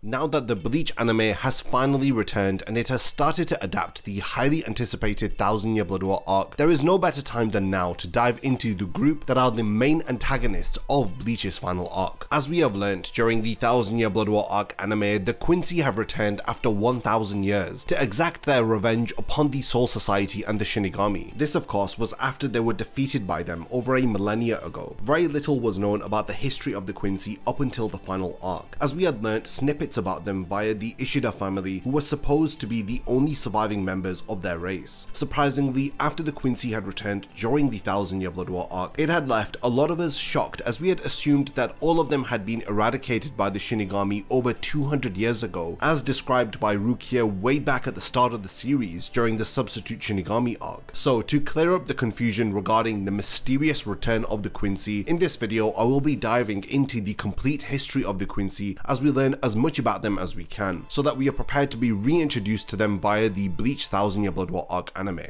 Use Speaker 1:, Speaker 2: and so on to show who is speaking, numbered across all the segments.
Speaker 1: Now that the Bleach anime has finally returned and it has started to adapt the highly anticipated 1000 Year Blood War arc, there is no better time than now to dive into the group that are the main antagonists of Bleach's final arc. As we have learnt during the 1000 Year Blood War arc anime, the Quincy have returned after 1000 years to exact their revenge upon the Soul Society and the Shinigami. This of course was after they were defeated by them over a millennia ago. Very little was known about the history of the Quincy up until the final arc, as we had learnt snippets about them via the Ishida family, who were supposed to be the only surviving members of their race. Surprisingly, after the Quincy had returned during the 1000 Year Blood War arc, it had left a lot of us shocked, as we had assumed that all of them had been eradicated by the Shinigami over 200 years ago, as described by Rukia way back at the start of the series during the Substitute Shinigami arc. So to clear up the confusion regarding the mysterious return of the Quincy, in this video I will be diving into the complete history of the Quincy as we learn as much about them as we can, so that we are prepared to be reintroduced to them via the Bleach 1000 Year Blood War arc anime.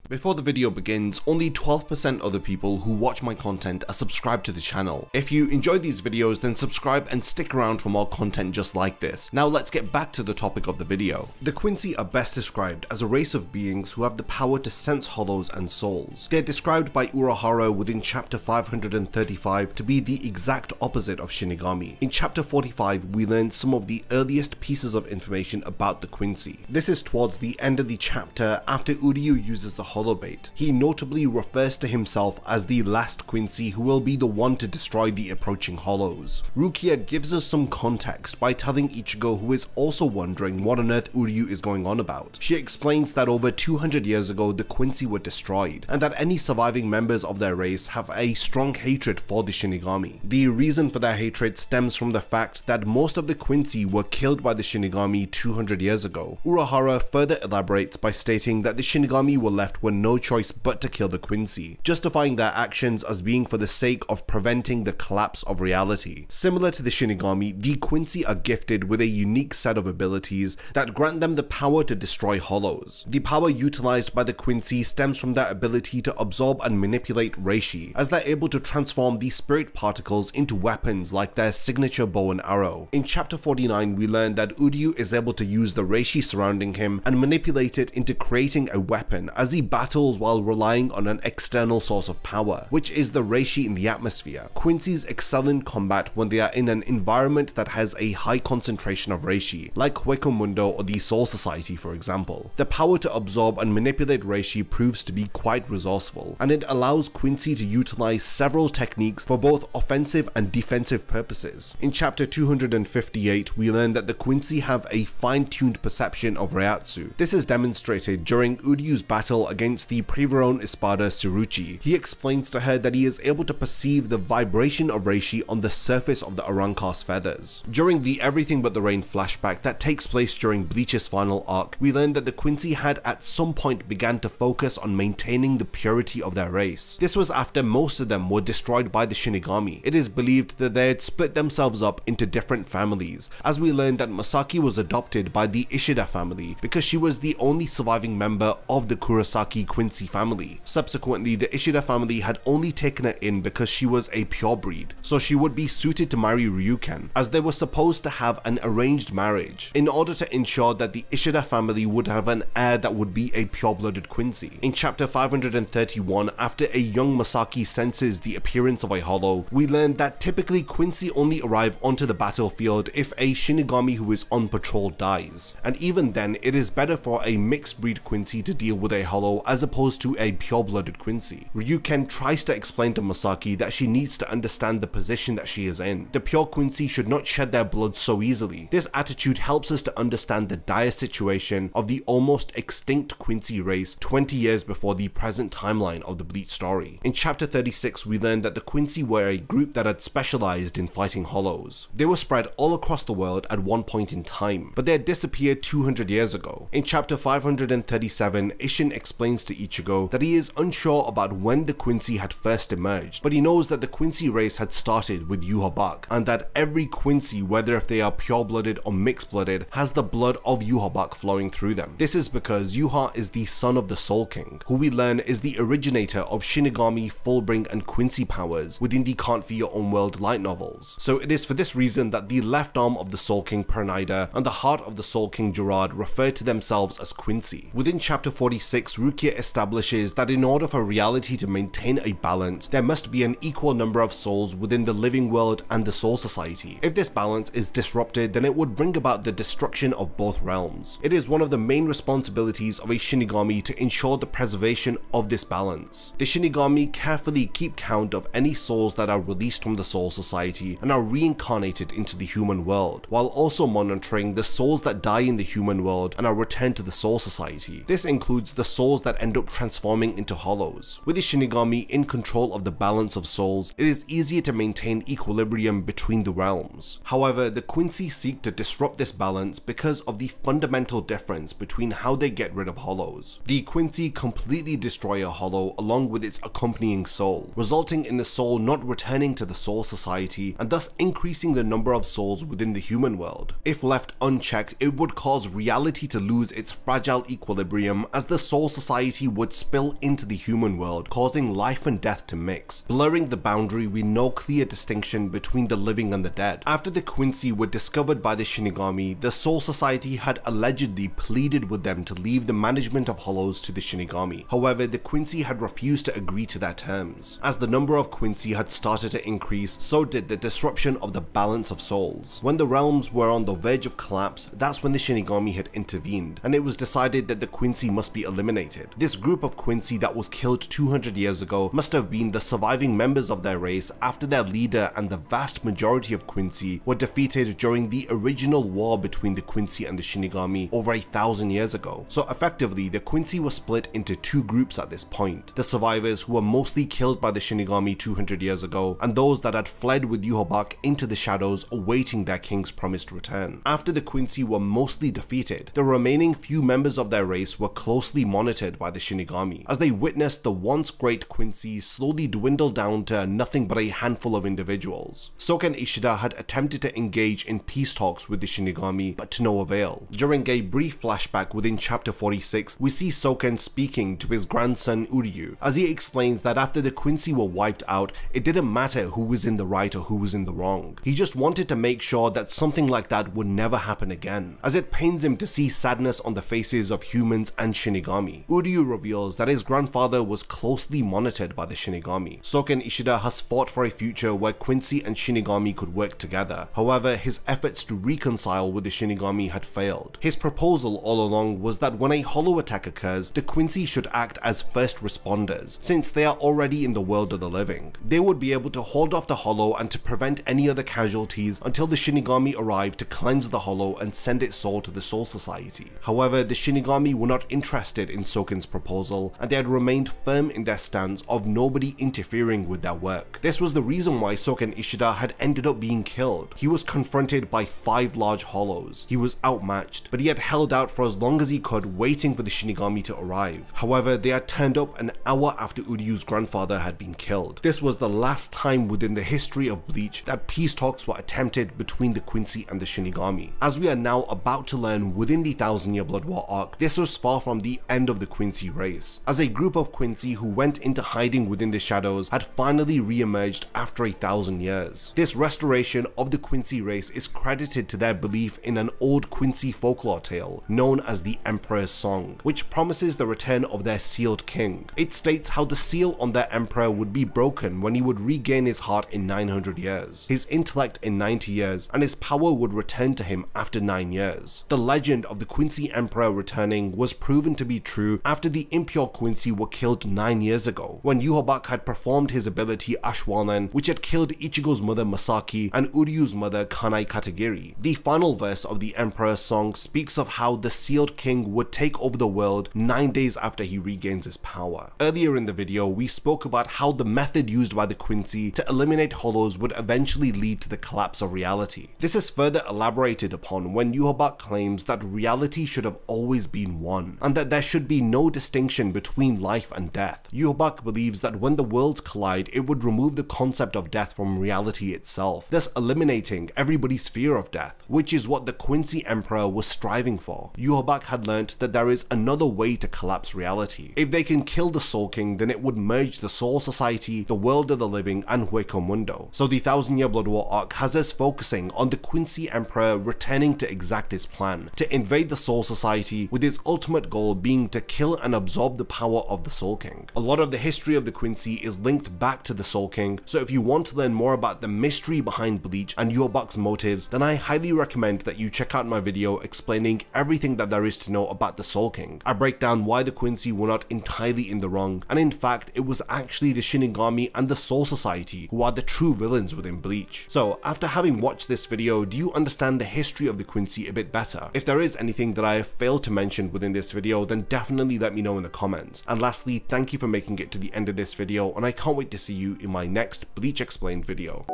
Speaker 1: Before the video begins, only 12% of the people who watch my content are subscribed to the channel. If you enjoy these videos, then subscribe and stick around for more content just like this. Now let's get back to the topic of the video. The Quincy are best described as a race of beings who have the power to sense hollows and souls. They are described by Urahara within chapter 535 to be the exact opposite of Shinigami. In chapter 45, we learn some of the earliest pieces of information about the Quincy. This is towards the end of the chapter after Uryu uses the holobait. He notably refers to himself as the last Quincy who will be the one to destroy the approaching hollows. Rukia gives us some context by telling Ichigo, who is also wondering what on earth Uryu is going on about. She explains that over 200 years ago the Quincy were destroyed, and that any surviving members of their race have a strong hatred for the Shinigami. The reason for their hatred stems from the fact that most of the Quincy were killed by the Shinigami 200 years ago. Urahara further elaborates by stating that the Shinigami were left with no choice but to kill the Quincy, justifying their actions as being for the sake of preventing the collapse of reality. Similar to the Shinigami, the Quincy are gifted with a unique set of abilities that grant them the power to destroy hollows. The power utilized by the Quincy stems from their ability to absorb and manipulate reishi, as they're able to transform the spirit particles into weapons like their signature bow and arrow. In chapter 49, we learn that Uryu is able to use the reishi surrounding him and manipulate it into creating a weapon as he battles while relying on an external source of power, which is the reishi in the atmosphere. Quincy's excel in combat when they are in an environment that has a high concentration of reishi, like Hueco Mundo or the Soul Society for example. The power to absorb and manipulate reishi proves to be quite resourceful, and it allows Quincy to utilize several techniques for both offensive and defensive purposes. In chapter 258, we learn that the Quincy have a fine-tuned perception of Reiatsu. This is demonstrated during Uryu's battle against the Privaron Espada Tsuruchi. He explains to her that he is able to perceive the vibration of reishi on the surface of the Arancar's feathers. During the Everything But the Rain flashback that takes place during Bleach's final arc, we learn that the Quincy had at some point began to focus on maintaining the purity of their race. This was after most of them were destroyed by the Shinigami. It is believed that they had split themselves up into different families, as we learned that Masaki was adopted by the Ishida family because she was the only surviving member of the Kurosaki Quincy family. Subsequently, the Ishida family had only taken her in because she was a pure breed, so she would be suited to marry Ryuken, as they were supposed to have an arranged marriage in order to ensure that the Ishida family would have an heir that would be a pure-blooded Quincy. In chapter 531, after a young Masaki senses the appearance of a hollow, we learn that typically Quincy only arrive onto the battlefield if a Shinigami who is on patrol dies, and even then it is better for a mixed breed Quincy to deal with a hollow as opposed to a pure-blooded Quincy. Ryuken tries to explain to Masaki that she needs to understand the position that she is in. The pure Quincy should not shed their blood so easily. This attitude helps us to understand the dire situation of the almost extinct Quincy race 20 years before the present timeline of the Bleach story. In chapter 36, we learned that the Quincy were a group that had specialized in fighting hollows. They were spread all across the world at one point in time, but they had disappeared 200 years ago. In chapter 537, Isshin explains explains to Ichigo that he is unsure about when the Quincy had first emerged, but he knows that the Quincy race had started with Yhwach, and that every Quincy, whether if they are pure-blooded or mixed-blooded, has the blood of Yhwach flowing through them. This is because Yhwach is the son of the Soul King, who we learn is the originator of Shinigami, Fullbring, and Quincy powers within the Can't Fear Your Own World light novels. So it is for this reason that the left arm of the Soul King Pernida and the heart of the Soul King Gerard refer to themselves as Quincy. Within chapter 46, Rukia establishes that in order for reality to maintain a balance, there must be an equal number of souls within the living world and the Soul Society. If this balance is disrupted, then it would bring about the destruction of both realms. It is one of the main responsibilities of a Shinigami to ensure the preservation of this balance. The Shinigami carefully keep count of any souls that are released from the Soul Society and are reincarnated into the human world, while also monitoring the souls that die in the human world and are returned to the Soul Society. This includes the souls that end up transforming into hollows. With the Shinigami in control of the balance of souls, it is easier to maintain equilibrium between the realms. However, the Quincy seek to disrupt this balance because of the fundamental difference between how they get rid of hollows. The Quincy completely destroy a hollow along with its accompanying soul, resulting in the soul not returning to the Soul Society and thus increasing the number of souls within the human world. If left unchecked, it would cause reality to lose its fragile equilibrium as the Soul Society would spill into the human world, causing life and death to mix, blurring the boundary with no clear distinction between the living and the dead. After the Quincy were discovered by the Shinigami, the Soul Society had allegedly pleaded with them to leave the management of hollows to the Shinigami. However, the Quincy had refused to agree to their terms. As the number of Quincy had started to increase, so did the disruption of the balance of souls. When the realms were on the verge of collapse, that's when the Shinigami had intervened, and it was decided that the Quincy must be eliminated. This group of Quincy that was killed 200 years ago must have been the surviving members of their race after their leader and the vast majority of Quincy were defeated during the original war between the Quincy and the Shinigami over 1,000 years ago. So effectively, the Quincy was split into two groups at this point: the survivors who were mostly killed by the Shinigami 200 years ago, and those that had fled with Yhwach into the shadows awaiting their king's promised return. After the Quincy were mostly defeated, the remaining few members of their race were closely monitored by the Shinigami, as they witnessed the once great Quincy slowly dwindle down to nothing but a handful of individuals. Soken Ishida had attempted to engage in peace talks with the Shinigami, but to no avail. During a brief flashback within chapter 46, we see Soken speaking to his grandson Uryu, as he explains that after the Quincy were wiped out, it didn't matter who was in the right or who was in the wrong. He just wanted to make sure that something like that would never happen again, as it pains him to see sadness on the faces of humans and Shinigami. Uryu reveals that his grandfather was closely monitored by the Shinigami. Soken Ishida has fought for a future where Quincy and Shinigami could work together. However, his efforts to reconcile with the Shinigami had failed. His proposal all along was that when a hollow attack occurs, the Quincy should act as first responders, since they are already in the world of the living. They would be able to hold off the hollow and to prevent any other casualties until the Shinigami arrived to cleanse the hollow and send its soul to the Soul Society. However, the Shinigami were not interested in Soken's proposal, and they had remained firm in their stance of nobody interfering with their work. This was the reason why Soken Ishida had ended up being killed. He was confronted by 5 large hollows. He was outmatched, but he had held out for as long as he could, waiting for the Shinigami to arrive. However, they had turned up an hour after Uryu's grandfather had been killed. This was the last time within the history of Bleach that peace talks were attempted between the Quincy and the Shinigami. As we are now about to learn within the 1,000-year Blood War arc, this was far from the end of the Quincy race, as a group of Quincy who went into hiding within the shadows had finally re-emerged after 1,000 years. This restoration of the Quincy race is credited to their belief in an old Quincy folklore tale known as the Emperor's Song, which promises the return of their sealed king. It states how the seal on their emperor would be broken when he would regain his heart in 900 years, his intellect in 90 years, and his power would return to him after 9 years. The legend of the Quincy Emperor returning was proven to be true after the impure Quincy were killed 9 years ago, when Yhwach had performed his ability Ashwanan, which had killed Ichigo's mother Masaki and Uryu's mother Kanai Katagiri. The final verse of the Emperor's Song speaks of how the sealed king would take over the world 9 days after he regains his power. Earlier in the video, we spoke about how the method used by the Quincy to eliminate hollows would eventually lead to the collapse of reality. This is further elaborated upon when Yhwach claims that reality should have always been one, and that there should be no no distinction between life and death. Yhwach believes that when the worlds collide, it would remove the concept of death from reality itself, thus eliminating everybody's fear of death, which is what the Quincy Emperor was striving for. Yhwach had learnt that there is another way to collapse reality. If they can kill the Soul King, then it would merge the Soul Society, the world of the living, and Hueco Mundo. So the 1000-year Blood War arc has us focusing on the Quincy Emperor returning to exact his plan, to invade the Soul Society, with his ultimate goal being to kill and absorb the power of the Soul King. A lot of the history of the Quincy is linked back to the Soul King, so if you want to learn more about the mystery behind Bleach and Yhwach's motives, then I highly recommend that you check out my video explaining everything that there is to know about the Soul King. I break down why the Quincy were not entirely in the wrong, and in fact it was actually the Shinigami and the Soul Society who are the true villains within Bleach. So after having watched this video, do you understand the history of the Quincy a bit better? If there is anything that I have failed to mention within this video, then definitely let me know in the comments. And lastly, thank you for making it to the end of this video, and I can't wait to see you in my next Bleach Explained video.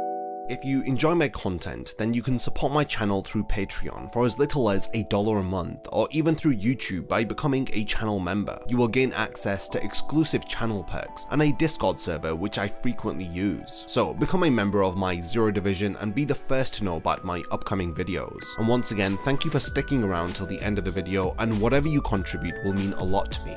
Speaker 1: If you enjoy my content, then you can support my channel through Patreon for as little as $1 a month, or even through YouTube by becoming a channel member. You will gain access to exclusive channel perks and a Discord server which I frequently use. So become a member of my Zero Division and be the first to know about my upcoming videos. And once again, thank you for sticking around till the end of the video, and whatever you contribute will mean a lot to me.